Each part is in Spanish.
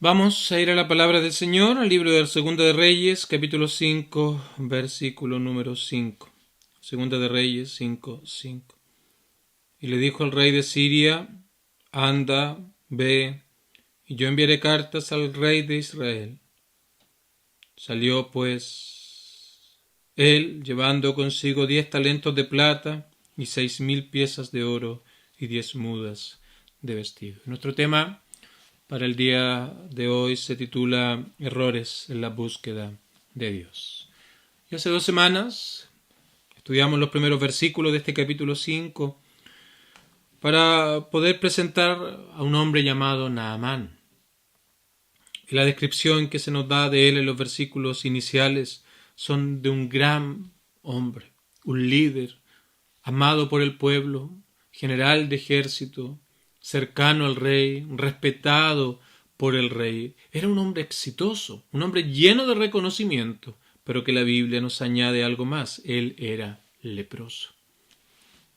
Vamos a ir a la palabra del Señor, al libro del Segunda de Reyes, capítulo 5, versículo número 5. Segunda de Reyes 5, 5. Y le dijo al rey de Siria: Anda, ve, y yo enviaré cartas al rey de Israel. Salió pues él, llevando consigo 10 talentos de plata y 6,000 piezas de oro y 10 mudas de vestido. Nuestro tema para el día de hoy se titula Errores en la búsqueda de Dios. Y hace 2 semanas estudiamos los primeros versículos de este capítulo 5 para poder presentar a un hombre llamado Naamán. Y la descripción que se nos da de él en los versículos iniciales son de un gran hombre, un líder, amado por el pueblo, general de ejército, cercano al rey, respetado por el rey. Era un hombre exitoso, un hombre lleno de reconocimiento, pero que la Biblia nos añade algo más: él era leproso.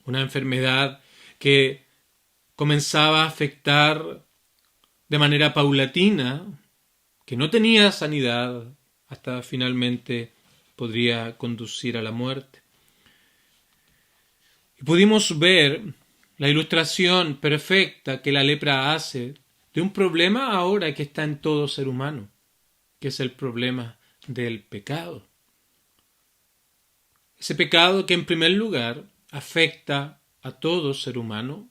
Una enfermedad que comenzaba a afectar de manera paulatina, que no tenía sanidad, hasta finalmente podría conducir a la muerte. Y pudimos ver la ilustración perfecta que la lepra hace de un problema ahora que está en todo ser humano, que es el problema del pecado. Ese pecado que en primer lugar afecta a todo ser humano.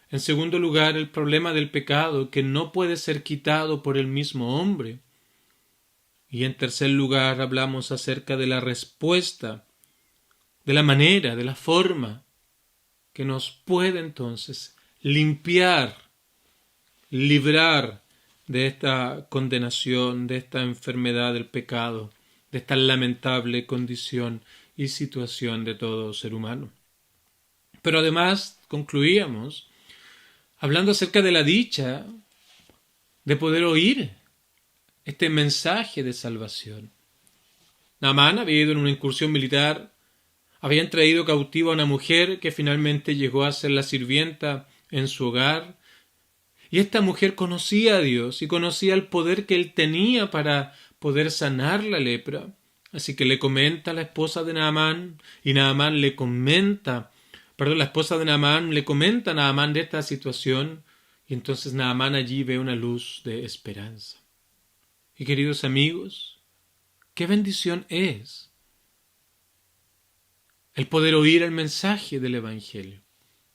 En segundo lugar, el problema del pecado que no puede ser quitado por el mismo hombre. Y en tercer lugar, hablamos acerca de la respuesta, de la manera, de la forma que nos puede entonces limpiar, librar de esta condenación, de esta enfermedad del pecado, de esta lamentable condición y situación de todo ser humano. Pero además concluíamos hablando acerca de la dicha de poder oír este mensaje de salvación. Naamán había ido en una incursión militar, habían traído cautiva a una mujer que finalmente llegó a ser la sirvienta en su hogar, y esta mujer conocía a Dios y conocía el poder que él tenía para poder sanar la lepra. Así que le comenta a la esposa de Naamán, y Naamán le comenta, la esposa de Naamán le comenta a Naamán de esta situación, y entonces Naamán allí ve una luz de esperanza. Y queridos amigos, qué bendición es el poder oír el mensaje del Evangelio.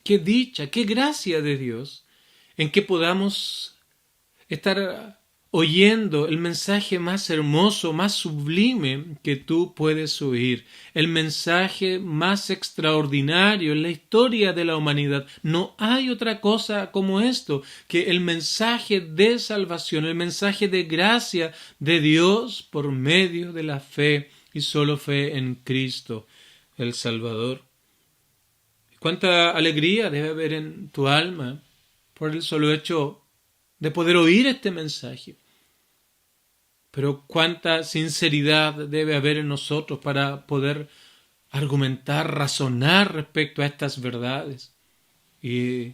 Qué dicha, qué gracia de Dios en que podamos estar oyendo el mensaje más hermoso, más sublime que tú puedes oír, el mensaje más extraordinario en la historia de la humanidad. No hay otra cosa como esto, que el mensaje de salvación, el mensaje de gracia de Dios por medio de la fe y solo fe en Cristo, el Salvador. Cuánta alegría debe haber en tu alma por el solo hecho de poder oír este mensaje. Pero cuánta sinceridad debe haber en nosotros para poder argumentar, razonar respecto a estas verdades y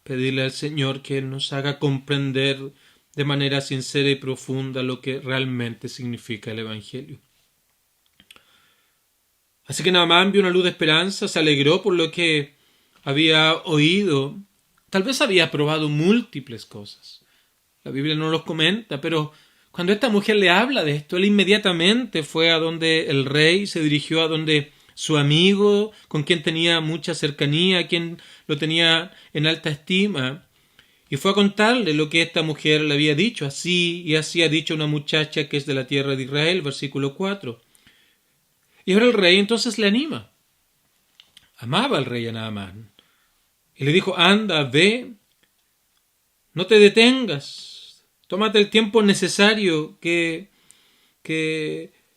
pedirle al Señor que Él nos haga comprender de manera sincera y profunda lo que realmente significa el Evangelio. Así que Naamán vio una luz de esperanza, se alegró por lo que había oído. Tal vez había probado múltiples cosas. La Biblia no los comenta, pero cuando esta mujer le habla de esto, él inmediatamente fue a donde el rey, se dirigió a donde su amigo, con quien tenía mucha cercanía, quien lo tenía en alta estima, y fue a contarle lo que esta mujer le había dicho. Así y así ha dicho una muchacha que es de la tierra de Israel, versículo 4. Y ahora el rey entonces le anima. Amaba al rey a Naamán. Y le dijo: anda, ve, no te detengas, tómate el tiempo necesario que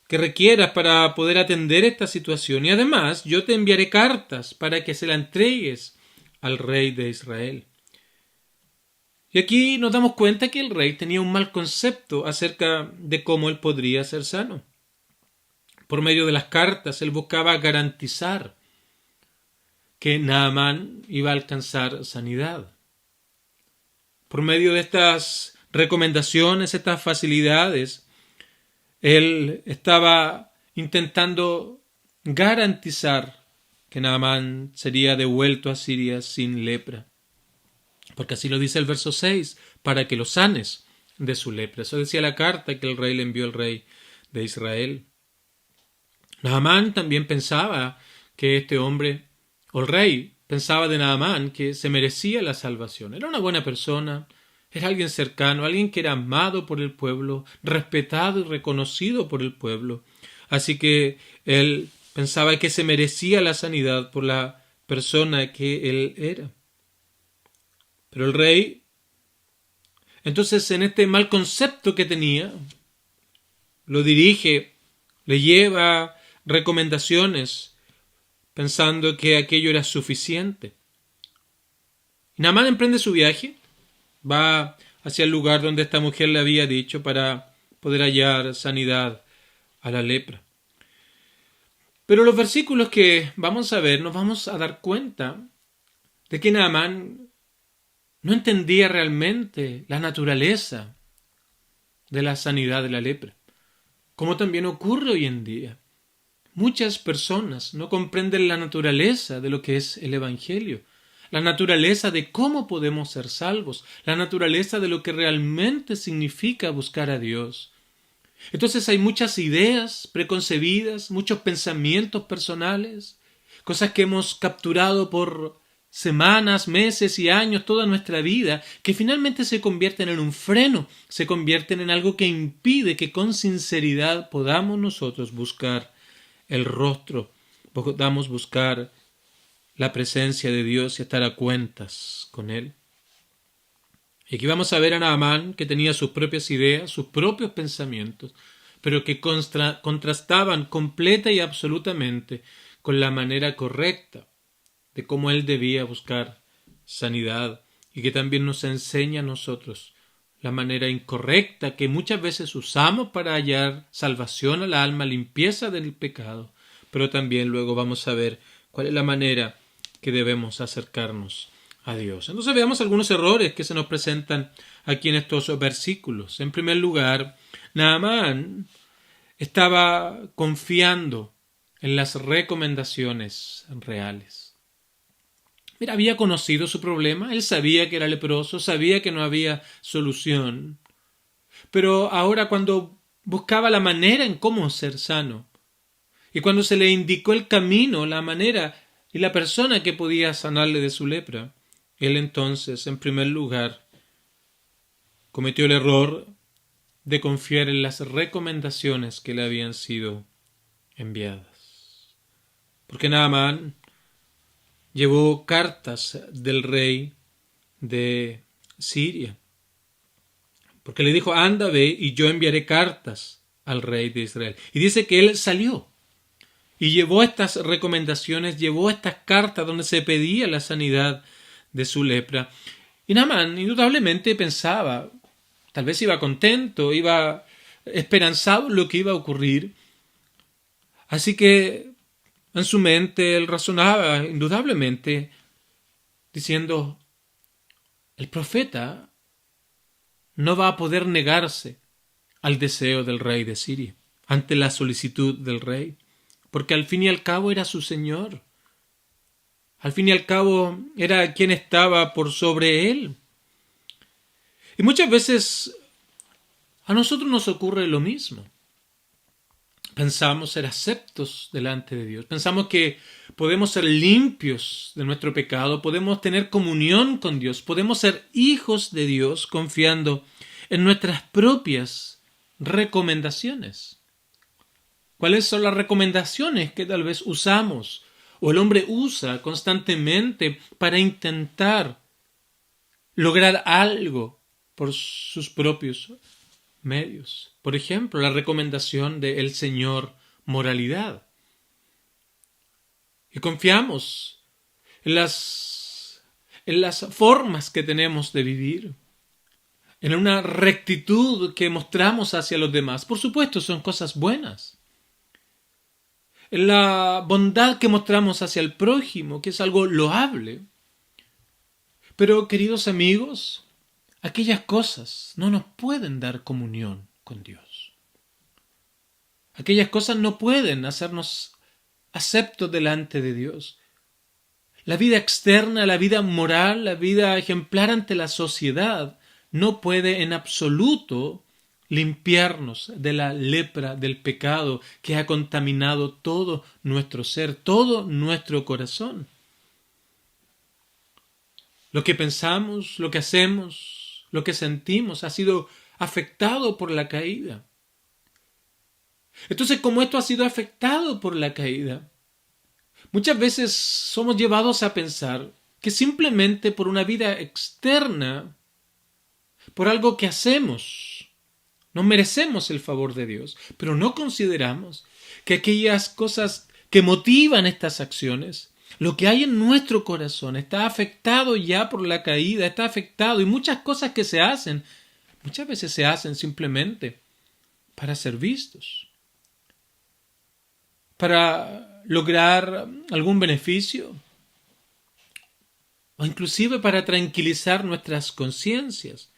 requieras para poder atender esta situación. Y además yo te enviaré cartas para que se la entregues al rey de Israel. Y aquí nos damos cuenta que el rey tenía un mal concepto acerca de cómo él podría ser sano. Por medio de las cartas él buscaba garantizar que Naamán iba a alcanzar sanidad. Por medio de estas recomendaciones, estas facilidades, él estaba intentando garantizar que Naamán sería devuelto a Siria sin lepra. Porque así lo dice el verso 6, para que lo sanes de su lepra. Eso decía la carta que el rey le envió al rey de Israel. Naamán también pensaba que este hombre, o el rey, pensaba de Naamán que se merecía la salvación. Era una buena persona, era alguien cercano, alguien que era amado por el pueblo, respetado y reconocido por el pueblo. Así que él pensaba que se merecía la sanidad por la persona que él era. Pero el rey, entonces en este mal concepto que tenía, lo dirige, le lleva recomendaciones, pensando que aquello era suficiente. Y Naamán emprende su viaje, va hacia el lugar donde esta mujer le había dicho para poder hallar sanidad a la lepra. Pero los versículos que vamos a ver nos vamos a dar cuenta de que Naamán no entendía realmente la naturaleza de la sanidad de la lepra, como también ocurre hoy en día. Muchas personas no comprenden la naturaleza de lo que es el Evangelio, la naturaleza de cómo podemos ser salvos, la naturaleza de lo que realmente significa buscar a Dios. Entonces hay muchas ideas preconcebidas, muchos pensamientos personales, cosas que hemos capturado por semanas, meses y años, toda nuestra vida, que finalmente se convierten en un freno, se convierten en algo que impide que con sinceridad podamos nosotros buscar el rostro, podamos buscar la presencia de Dios y estar a cuentas con Él. Y aquí vamos a ver a Naamán, que tenía sus propias ideas, sus propios pensamientos, pero que contrastaban completa y absolutamente con la manera correcta de cómo él debía buscar sanidad, y que también nos enseña a nosotros la manera incorrecta que muchas veces usamos para hallar salvación al alma, limpieza del pecado, pero también luego vamos a ver cuál es la manera que debemos acercarnos a Dios. Entonces veamos algunos errores que se nos presentan aquí en estos versículos. En primer lugar, Naamán estaba confiando en las recomendaciones reales. Mira, había conocido su problema, él sabía que era leproso, sabía que no había solución, pero ahora cuando buscaba la manera en cómo ser sano, y cuando se le indicó el camino, la manera y la persona que podía sanarle de su lepra, él entonces, en primer lugar, cometió el error de confiar en las recomendaciones que le habían sido enviadas. Porque Naamán llevó cartas del rey de Siria, porque le dijo: anda, ve, y yo enviaré cartas al rey de Israel. Y dice que él salió y llevó estas recomendaciones, llevó estas cartas donde se pedía la sanidad de su lepra. Y Naamán indudablemente pensaba, tal vez iba contento, iba esperanzado en lo que iba a ocurrir. Así que en su mente él razonaba indudablemente diciendo: el profeta no va a poder negarse al deseo del rey de Siria, ante la solicitud del rey, porque al fin y al cabo era su señor. Al fin y al cabo era quien estaba por sobre él. Y muchas veces a nosotros nos ocurre lo mismo. Pensamos ser aceptos delante de Dios. Pensamos que podemos ser limpios de nuestro pecado, podemos tener comunión con Dios, podemos ser hijos de Dios confiando en nuestras propias recomendaciones. ¿Cuáles son las recomendaciones que tal vez usamos o el hombre usa constantemente para intentar lograr algo por sus propios medios? Por ejemplo, la recomendación del Señor moralidad. Y confiamos en las formas que tenemos de vivir, en una rectitud que mostramos hacia los demás. Por supuesto, son cosas buenas. En la bondad que mostramos hacia el prójimo, que es algo loable. Pero, queridos amigos, aquellas cosas no nos pueden dar comunión con Dios. Aquellas cosas no pueden hacernos aceptos delante de Dios. La vida externa, la vida moral, la vida ejemplar ante la sociedad no puede en absoluto limpiarnos de la lepra del pecado que ha contaminado todo nuestro ser, todo nuestro corazón. Lo que pensamos, lo que hacemos, lo que sentimos ha sido afectado por la caída. Entonces, como esto ha sido afectado por la caída, muchas veces somos llevados a pensar que simplemente por una vida externa, por algo que hacemos, no merecemos el favor de Dios, pero no consideramos que aquellas cosas que motivan estas acciones, lo que hay en nuestro corazón, está afectado ya por la caída, está afectado, y muchas cosas que se hacen, muchas veces se hacen simplemente para ser vistos, para lograr algún beneficio, o inclusive para tranquilizar nuestras conciencias.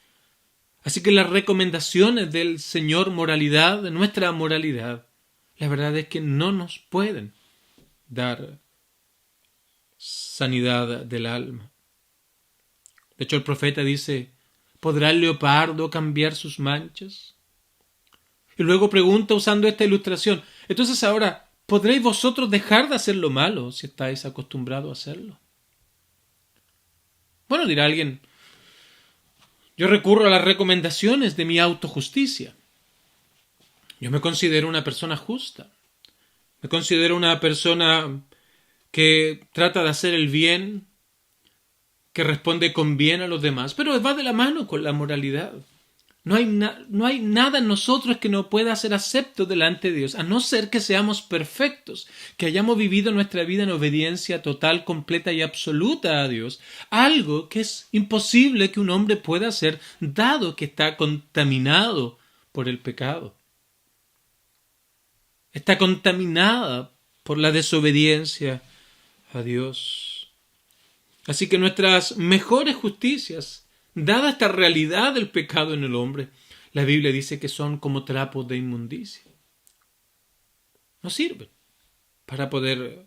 Así que las recomendaciones del Señor moralidad, de nuestra moralidad, la verdad es que no nos pueden dar sanidad del alma. De hecho, el profeta dice, ¿podrá el leopardo cambiar sus manchas? Y luego pregunta usando esta ilustración, entonces ahora, ¿podréis vosotros dejar de hacer lo malo si estáis acostumbrados a hacerlo? Bueno, dirá alguien, yo recurro a las recomendaciones de mi autojusticia. Yo me considero una persona justa. Me considero una persona que trata de hacer el bien, que responde con bien a los demás, pero va de la mano con la moralidad. No hay nada en nosotros que no pueda ser acepto delante de Dios, a no ser que seamos perfectos, que hayamos vivido nuestra vida en obediencia total, completa y absoluta a Dios, algo que es imposible que un hombre pueda hacer, dado que está contaminado por el pecado. Está contaminada por la desobediencia a Dios. Así que nuestras mejores justicias, dada esta realidad del pecado en el hombre, la Biblia dice que son como trapos de inmundicia. No sirven para poder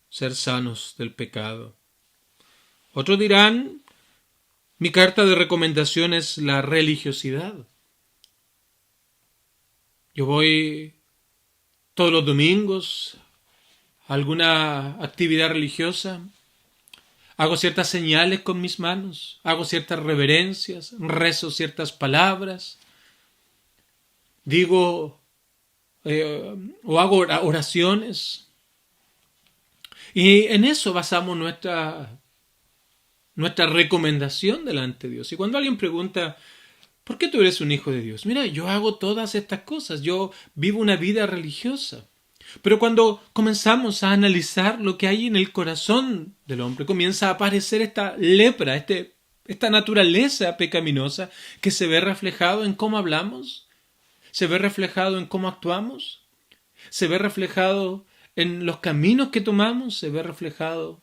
ser sanos del pecado. Otros dirán, mi carta de recomendación es la religiosidad. Yo voy todos los domingos a alguna actividad religiosa, hago ciertas señales con mis manos, hago ciertas reverencias, rezo ciertas palabras, digo o hago oraciones. Y en eso basamos nuestra recomendación delante de Dios. Y cuando alguien pregunta, ¿por qué tú eres un hijo de Dios? Mira, yo hago todas estas cosas, yo vivo una vida religiosa. Pero cuando comenzamos a analizar lo que hay en el corazón del hombre, comienza a aparecer esta lepra, esta naturaleza pecaminosa que se ve reflejado en cómo hablamos, se ve reflejado en cómo actuamos, se ve reflejado en los caminos que tomamos, se ve reflejado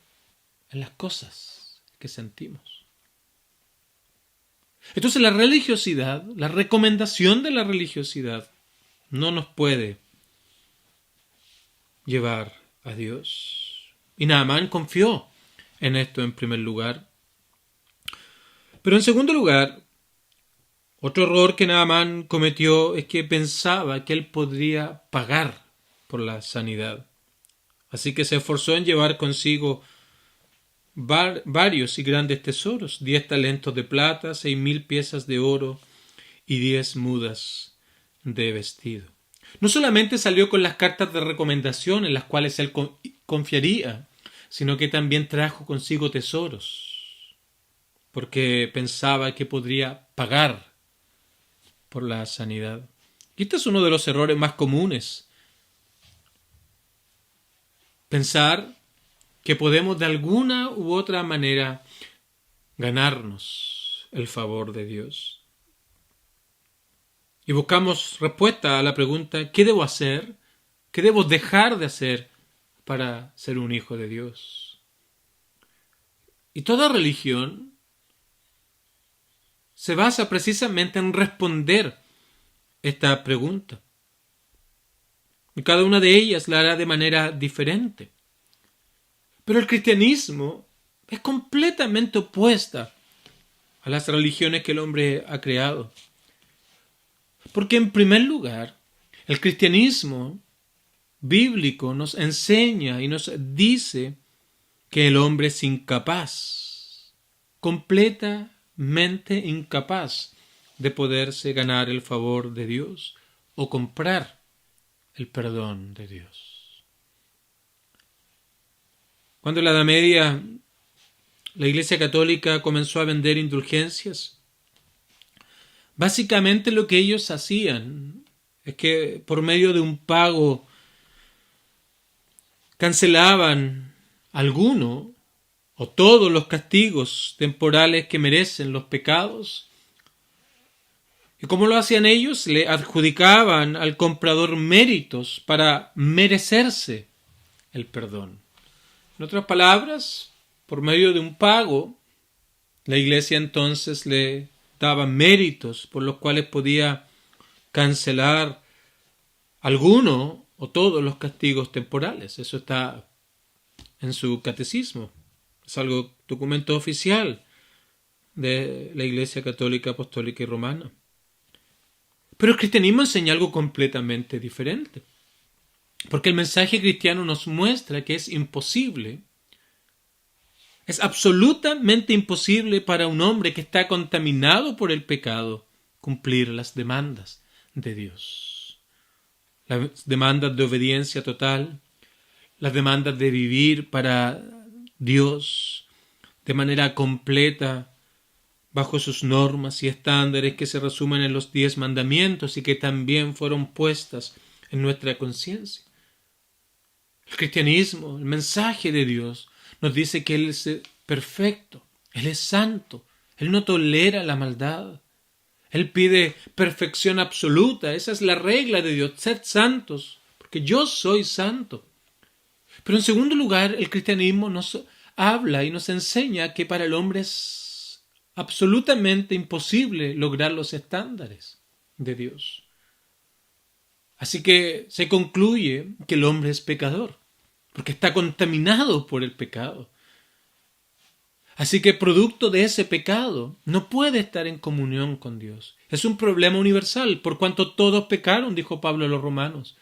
en las cosas que sentimos. Entonces la religiosidad, la recomendación de la religiosidad, no nos puede llevar a Dios. Y Naamán confió en esto en primer lugar. Pero en segundo lugar, otro error que Naamán cometió es que pensaba que él podría pagar por la sanidad. Así que se esforzó en llevar consigo varios y grandes tesoros, 10 talentos de plata, 6,000 piezas de oro y 10 mudas de vestido. No solamente salió con las cartas de recomendación en las cuales él confiaría, sino que también trajo consigo tesoros, porque pensaba que podría pagar por la sanidad. Y este es uno de los errores más comunes. Pensar que podemos de alguna u otra manera ganarnos el favor de Dios. Y buscamos respuesta a la pregunta, ¿qué debo hacer? ¿Qué debo dejar de hacer para ser un hijo de Dios? Y toda religión se basa precisamente en responder esta pregunta. Y cada una de ellas la hará de manera diferente. Pero el cristianismo es completamente opuesta a las religiones que el hombre ha creado. Porque en primer lugar, el cristianismo bíblico nos enseña y nos dice que el hombre es incapaz, completamente incapaz de poderse ganar el favor de Dios o comprar el perdón de Dios. Cuando en la Edad Media la Iglesia Católica comenzó a vender indulgencias, básicamente lo que ellos hacían es que por medio de un pago cancelaban alguno o todos los castigos temporales que merecen los pecados. ¿Y cómo lo hacían ellos? Le adjudicaban al comprador méritos para merecerse el perdón. En otras palabras, por medio de un pago, la Iglesia entonces le daba méritos por los cuales podía cancelar alguno o todos los castigos temporales. Eso está en su catecismo. Es algo documento oficial de la Iglesia Católica, Apostólica y Romana. Pero el cristianismo enseña algo completamente diferente. Porque el mensaje cristiano nos muestra que es imposible, es absolutamente imposible para un hombre que está contaminado por el pecado cumplir las demandas de Dios. Las demandas de obediencia total, las demandas de vivir para Dios de manera completa, bajo sus normas y estándares que se resumen en los 10 mandamientos y que también fueron puestas en nuestra conciencia. El cristianismo, el mensaje de Dios, nos dice que Él es perfecto, Él es santo, Él no tolera la maldad. Él pide perfección absoluta, esa es la regla de Dios, sed santos, porque yo soy santo. Pero en segundo lugar, el cristianismo nos habla y nos enseña que para el hombre es absolutamente imposible lograr los estándares de Dios. Así que se concluye que el hombre es pecador, porque está contaminado por el pecado. Así que producto de ese pecado no puede estar en comunión con Dios. Es un problema universal, por cuanto todos pecaron, dijo Pablo a los romanos.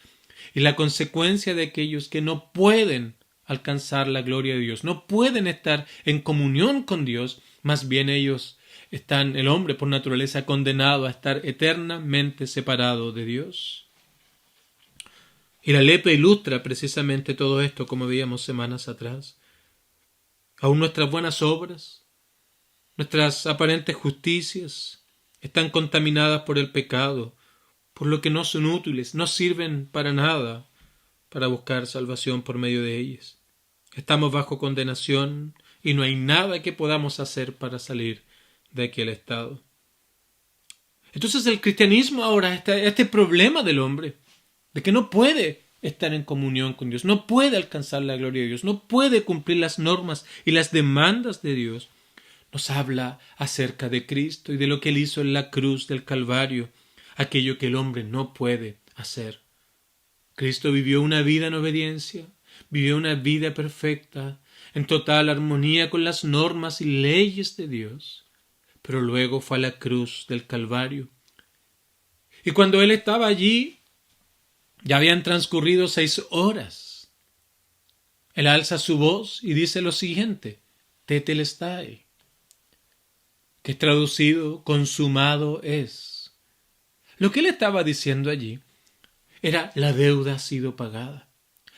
Y la consecuencia de aquellos que no pueden alcanzar la gloria de Dios, no pueden estar en comunión con Dios, más bien ellos están, el hombre por naturaleza, condenado a estar eternamente separado de Dios. Y la lepra ilustra precisamente todo esto, como veíamos semanas atrás. Aún nuestras buenas obras, nuestras aparentes justicias, están contaminadas por el pecado, por lo que no son útiles, no sirven para nada para buscar salvación por medio de ellas. Estamos bajo condenación y no hay nada que podamos hacer para salir de aquel estado. Entonces el cristianismo ahora está este problema del hombre, de que no puede estar en comunión con Dios, no puede alcanzar la gloria de Dios, no puede cumplir las normas y las demandas de Dios. Nos habla acerca de Cristo y de lo que Él hizo en la cruz del Calvario, aquello que el hombre no puede hacer. Cristo vivió una vida en obediencia, vivió una vida perfecta, en total armonía con las normas y leyes de Dios, pero luego fue a la cruz del Calvario. Y cuando Él estaba allí, ya habían transcurrido 6 horas. Él alza su voz y dice lo siguiente: Tetelestai, que es traducido consumado es. Lo que él estaba diciendo allí era: la deuda ha sido pagada.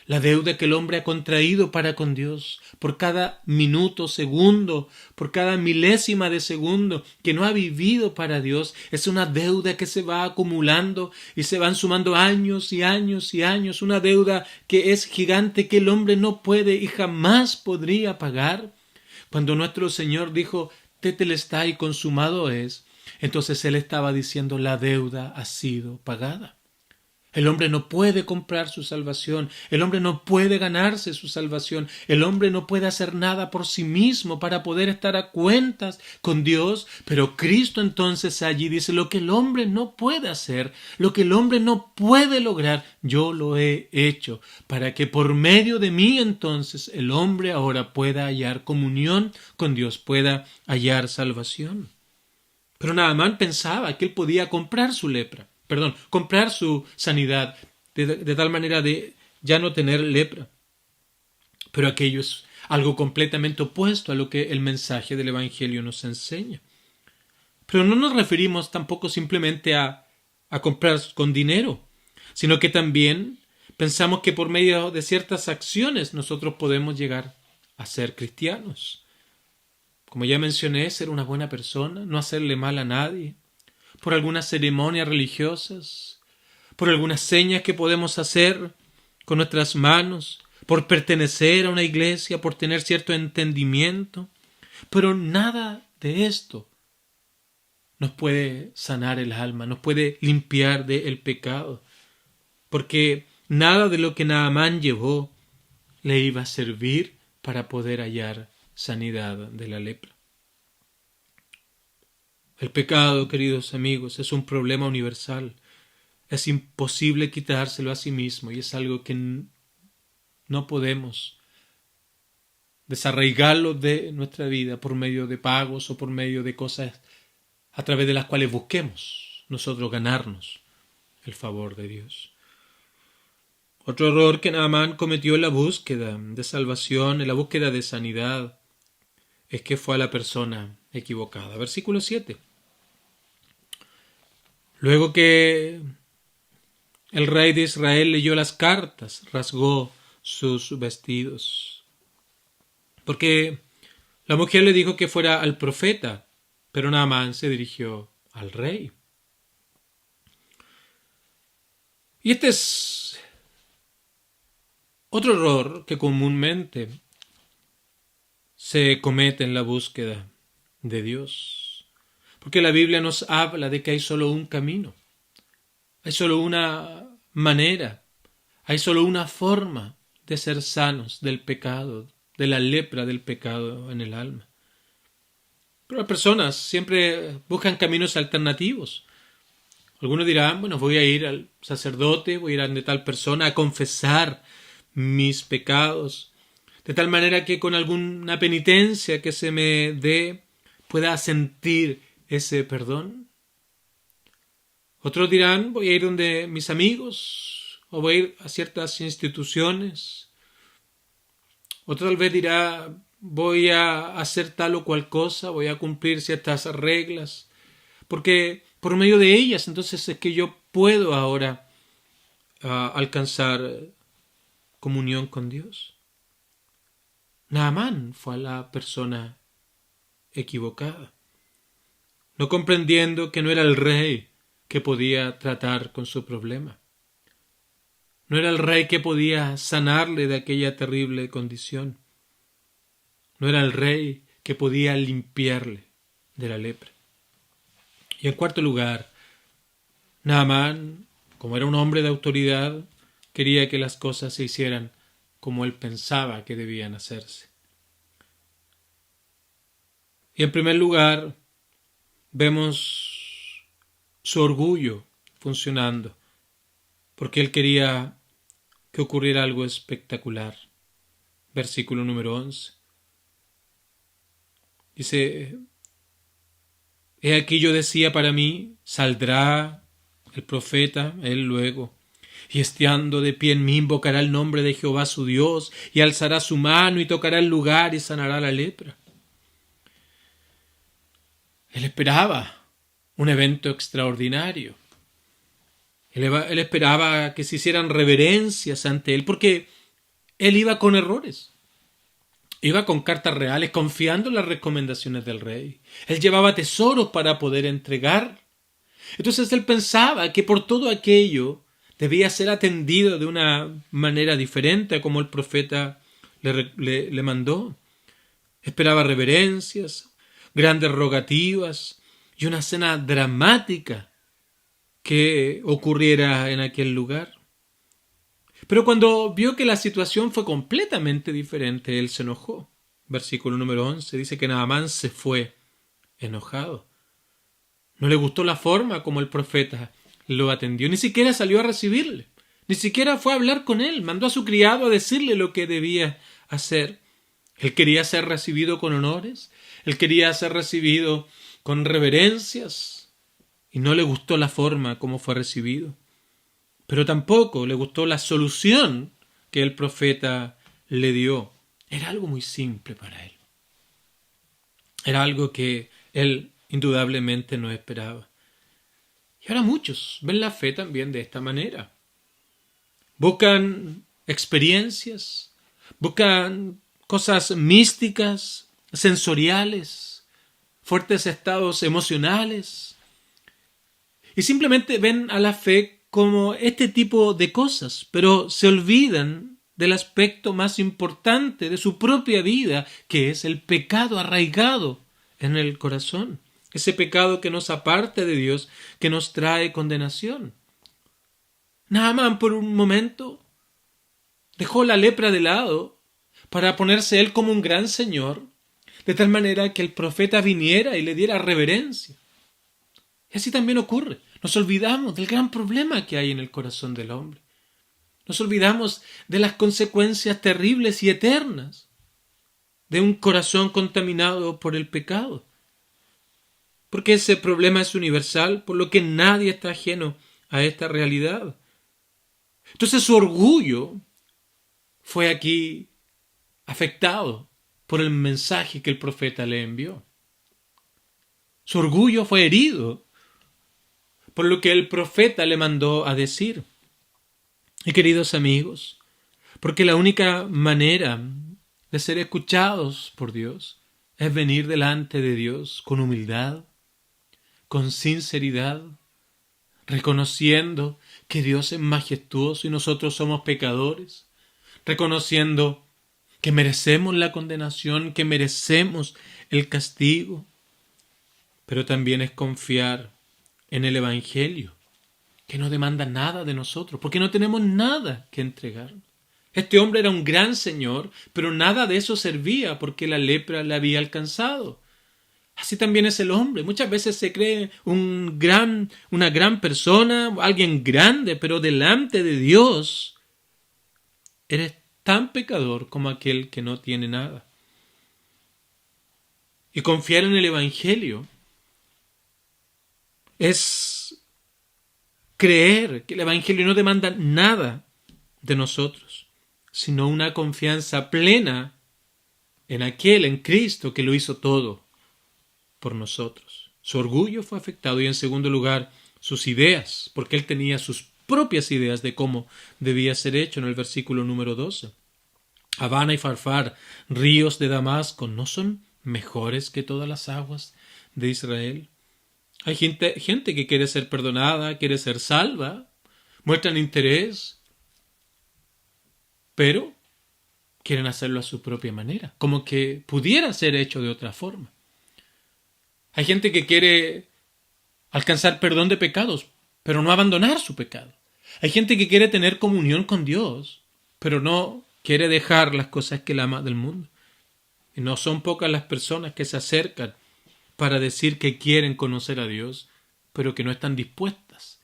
La deuda que el hombre ha contraído para con Dios por cada minuto, segundo, por cada milésima de segundo que no ha vivido para Dios, es una deuda que se va acumulando y se van sumando años y años y años, una deuda que es gigante, que el hombre no puede y jamás podría pagar. Cuando nuestro Señor dijo Tetelestai, consumado es, entonces Él estaba diciendo: la deuda ha sido pagada. El hombre no puede comprar su salvación, el hombre no puede ganarse su salvación, el hombre no puede hacer nada por sí mismo para poder estar a cuentas con Dios, pero Cristo entonces allí dice: lo que el hombre no puede hacer, lo que el hombre no puede lograr, yo lo he hecho, para que por medio de mí entonces el hombre ahora pueda hallar comunión con Dios, pueda hallar salvación. Pero Naamán pensaba que él podía comprar su comprar su sanidad, de tal manera de ya no tener lepra. Pero aquello es algo completamente opuesto a lo que el mensaje del Evangelio nos enseña. Pero no nos referimos tampoco simplemente a comprar con dinero, sino que también pensamos que por medio de ciertas acciones nosotros podemos llegar a ser cristianos. Como ya mencioné, ser una buena persona, no hacerle mal a nadie, por algunas ceremonias religiosas, por algunas señas que podemos hacer con nuestras manos, por pertenecer a una iglesia, por tener cierto entendimiento. Pero nada de esto nos puede sanar el alma, nos puede limpiar del pecado, porque nada de lo que Naamán llevó le iba a servir para poder hallar sanidad de la lepra. El pecado, queridos amigos, es un problema universal. Es imposible quitárselo a sí mismo y es algo que no podemos desarraigarlo de nuestra vida por medio de pagos o por medio de cosas a través de las cuales busquemos nosotros ganarnos el favor de Dios. Otro error que Naamán cometió en la búsqueda de salvación, en la búsqueda de sanidad, es que fue a la persona equivocada. Versículo 7. Luego que el rey de Israel leyó las cartas, rasgó sus vestidos. Porque la mujer le dijo que fuera al profeta, pero Naamán se dirigió al rey. Y este es otro error que comúnmente se comete en la búsqueda de Dios. Porque la Biblia nos habla de que hay solo un camino, hay solo una manera, hay solo una forma de ser sanos del pecado, de la lepra del pecado en el alma. Pero las personas siempre buscan caminos alternativos. Algunos dirán: bueno, voy a ir al sacerdote, voy a ir a de tal persona a confesar mis pecados, de tal manera que con alguna penitencia que se me dé pueda sentir ese perdón. Otros dirán: voy a ir donde mis amigos, o voy a ir a ciertas instituciones. Otro tal vez dirá: voy a hacer tal o cual cosa, voy a cumplir ciertas reglas, porque por medio de ellas entonces es que yo puedo ahora alcanzar comunión con Dios. Naamán fue a la persona equivocada, no comprendiendo que no era el rey que podía tratar con su problema. No era el rey que podía sanarle de aquella terrible condición. No era el rey que podía limpiarle de la lepra. Y en cuarto lugar, Naamán, como era un hombre de autoridad, quería que las cosas se hicieran como él pensaba que debían hacerse. Y en primer lugar, vemos su orgullo funcionando, porque él quería que ocurriera algo espectacular. Versículo número 11. Dice: he aquí yo decía para mí, saldrá el profeta, él luego, y estando de pie en mí invocará el nombre de Jehová su Dios, y alzará su mano y tocará el lugar y sanará la lepra. Él esperaba un evento extraordinario. Él esperaba que se hicieran reverencias ante él, porque él iba con errores. Iba con cartas reales, confiando en las recomendaciones del rey. Él llevaba tesoros para poder entregar. Entonces él pensaba que por todo aquello debía ser atendido de una manera diferente a como el profeta le mandó. Esperaba reverencias, grandes rogativas y una cena dramática que ocurriera en aquel lugar. Pero cuando vio que la situación fue completamente diferente, él se enojó. Versículo número 11 dice que Naamán se fue enojado. No le gustó la forma como el profeta lo atendió, ni siquiera salió a recibirle, ni siquiera fue a hablar con él, mandó a su criado a decirle lo que debía hacer. Él quería ser recibido con honores, él quería ser recibido con reverencias, y no le gustó la forma como fue recibido. Pero tampoco le gustó la solución que el profeta le dio. Era algo muy simple para él. Era algo que él indudablemente no esperaba. Y ahora muchos ven la fe también de esta manera. Buscan experiencias, buscan cosas místicas, sensoriales, fuertes estados emocionales, y simplemente ven a la fe como este tipo de cosas, pero se olvidan del aspecto más importante de su propia vida, que es el pecado arraigado en el corazón. Ese pecado que nos aparta de Dios, que nos trae condenación. Naamán por un momento dejó la lepra de lado para ponerse él como un gran señor, de tal manera que el profeta viniera y le diera reverencia. Y así también ocurre. Nos olvidamos del gran problema que hay en el corazón del hombre. Nos olvidamos de las consecuencias terribles y eternas de un corazón contaminado por el pecado. Porque ese problema es universal, por lo que nadie está ajeno a esta realidad. Entonces su orgullo fue aquí afectado por el mensaje que el profeta le envió. Su orgullo fue herido por lo que el profeta le mandó a decir. Y queridos amigos, porque la única manera de ser escuchados por Dios es venir delante de Dios con humildad, con sinceridad, reconociendo que Dios es majestuoso y nosotros somos pecadores, reconociendo que merecemos la condenación, que merecemos el castigo, pero también es confiar en el Evangelio, que no demanda nada de nosotros, porque no tenemos nada que entregar. Este hombre era un gran señor, pero nada de eso servía porque la lepra le había alcanzado. Así también es el hombre. Muchas veces se cree una gran persona, alguien grande, pero delante de Dios eres tan pecador como aquel que no tiene nada. Y confiar en el Evangelio es creer que el Evangelio no demanda nada de nosotros, sino una confianza plena en Cristo, que lo hizo todo por nosotros. Su orgullo fue afectado y, en segundo lugar, sus ideas, porque él tenía sus propias ideas de cómo debía ser hecho en el versículo número 12. Abana y Farfar, ríos de Damasco, ¿no son mejores que todas las aguas de Israel? Hay gente que quiere ser perdonada, quiere ser salva, muestran interés, pero quieren hacerlo a su propia manera, como que pudiera ser hecho de otra forma. Hay gente que quiere alcanzar perdón de pecados, pero no abandonar su pecado. Hay gente que quiere tener comunión con Dios, pero no quiere dejar las cosas que él ama del mundo. Y no son pocas las personas que se acercan para decir que quieren conocer a Dios, pero que no están dispuestas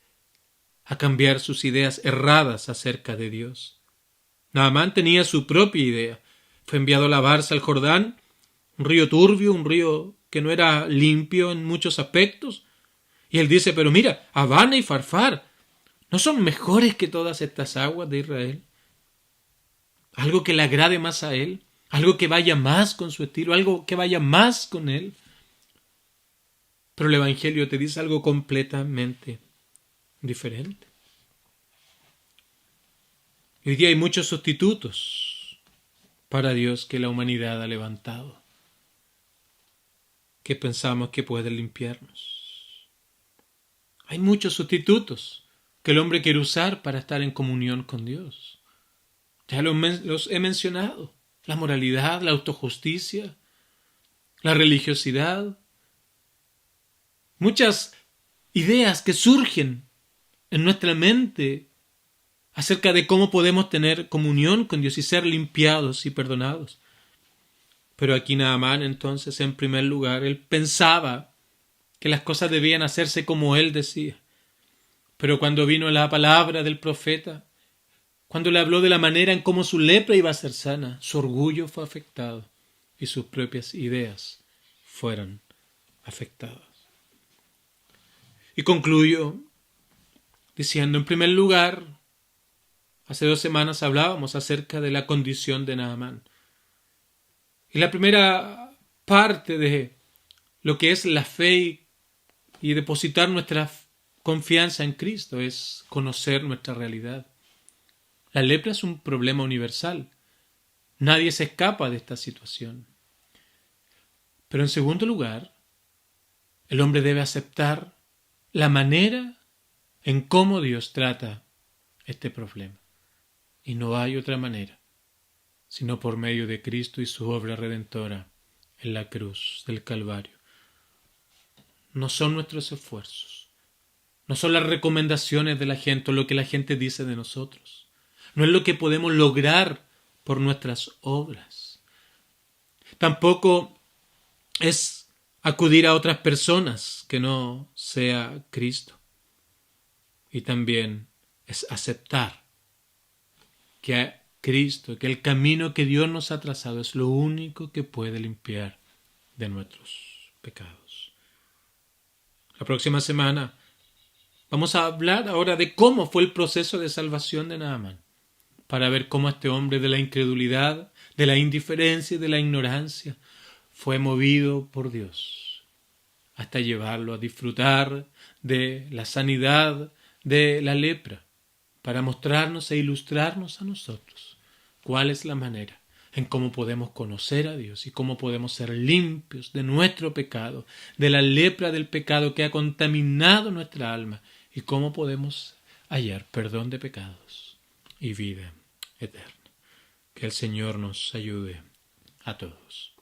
a cambiar sus ideas erradas acerca de Dios. Naamán tenía su propia idea. Fue enviado a lavarse al Jordán, un río turbio, un río que no era limpio en muchos aspectos. Y él dice, pero mira, Abana y Farfar, ¿no son mejores que todas estas aguas de Israel? Algo que le agrade más a él, algo que vaya más con su estilo, algo que vaya más con él. Pero el Evangelio te dice algo completamente diferente. Hoy día hay muchos sustitutos para Dios que la humanidad ha levantado, que pensamos que pueden limpiarnos. Hay muchos sustitutos que el hombre quiere usar para estar en comunión con Dios. Ya los he mencionado. La moralidad, la autojusticia, la religiosidad. Muchas ideas que surgen en nuestra mente acerca de cómo podemos tener comunión con Dios y ser limpiados y perdonados. Pero aquí Naamán, entonces, en primer lugar, él pensaba que las cosas debían hacerse como él decía. Pero cuando vino la palabra del profeta, cuando le habló de la manera en cómo su lepra iba a ser sana, su orgullo fue afectado y sus propias ideas fueron afectadas. Y concluyo diciendo, en primer lugar, hace 2 semanas hablábamos acerca de la condición de Naamán. Y la primera parte de lo que es la fe y depositar nuestra confianza en Cristo es conocer nuestra realidad. La lepra es un problema universal. Nadie se escapa de esta situación. Pero en segundo lugar, el hombre debe aceptar la manera en cómo Dios trata este problema. Y no hay otra manera, sino por medio de Cristo y su obra redentora en la cruz del Calvario. No son nuestros esfuerzos, no son las recomendaciones de la gente o lo que la gente dice de nosotros. No es lo que podemos lograr por nuestras obras. Tampoco es acudir a otras personas que no sea Cristo. Y también es aceptar que Cristo, que el camino que Dios nos ha trazado es lo único que puede limpiar de nuestros pecados. La próxima semana vamos a hablar ahora de cómo fue el proceso de salvación de Naamán, para ver cómo este hombre de la incredulidad, de la indiferencia y de la ignorancia fue movido por Dios hasta llevarlo a disfrutar de la sanidad de la lepra, para mostrarnos e ilustrarnos a nosotros cuál es la manera en cómo podemos conocer a Dios y cómo podemos ser limpios de nuestro pecado, de la lepra del pecado que ha contaminado nuestra alma, y cómo podemos hallar perdón de pecados y vida eterna. Que el Señor nos ayude a todos.